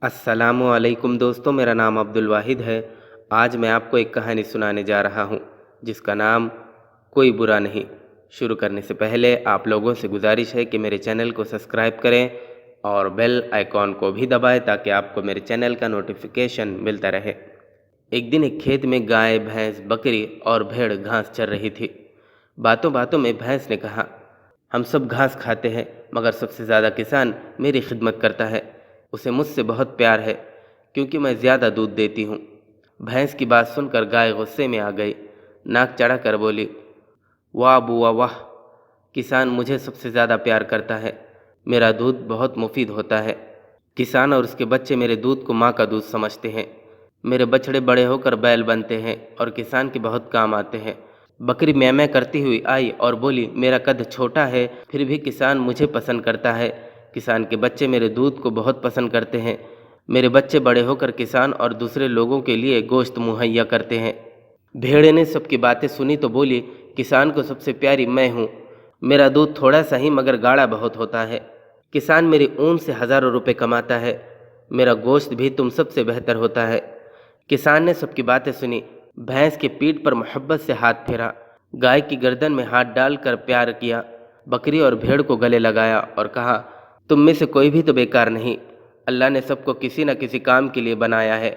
अस्सलामुअलैकुम दोस्तों, मेरा नाम अब्दुल वाहिद है। आज मैं आपको एक कहानी सुनाने जा रहा हूँ जिसका नाम कोई बुरा नहीं। शुरू करने से पहले आप लोगों से गुजारिश है कि मेरे चैनल को सब्सक्राइब करें और बेल आइकॉन को भी दबाएं ताकि आपको मेरे चैनल का नोटिफिकेशन मिलता रहे। एक दिन एक खेत में गाय, भैंस, बकरी और भेड़ घास चर रही थी। बातों बातों में भैंस ने कहा, हम सब घास खाते हैं मगर सबसे ज़्यादा किसान मेरी खिदमत करता है। उसे मुझसे बहुत प्यार है क्योंकि मैं ज़्यादा दूध देती हूँ। भैंस की बात सुनकर गाय गुस्से में आ गई। नाक चढ़ा कर बोली, वाह बुआ वाह, किसान मुझे सबसे ज़्यादा प्यार करता है। मेरा दूध बहुत मुफीद होता है। किसान और उसके बच्चे मेरे दूध को माँ का दूध समझते हैं। मेरे बछड़े बड़े होकर बैल बनते हैं और किसान के बहुत काम आते हैं। बकरी मैं मैं करती हुई आई और बोली, मेरा कद छोटा है फिर भी किसान मुझे पसंद करता है। किसान के बच्चे मेरे दूध को बहुत पसंद करते हैं। मेरे बच्चे बड़े होकर किसान और दूसरे लोगों के लिए गोश्त मुहैया करते हैं। भेड़े ने सबकी बातें सुनी तो बोली, किसान को सबसे प्यारी मैं हूँ। मेरा दूध थोड़ा सा ही मगर गाढ़ा बहुत होता है। किसान मेरी ऊन से हज़ारों रुपए कमाता है। मेरा गोश्त भी तुम सबसे बेहतर होता है। किसान ने सबकी बातें सुनी। भैंस की पीठ पर मोहब्बत से हाथ फेरा, गाय की गर्दन में हाथ डालकर प्यार किया, बकरी और भेड़ को गले लगाया और कहा, तुम में से कोई भी तो बेकार नहीं। अल्लाह ने सबको किसी न किसी काम के लिए बनाया है।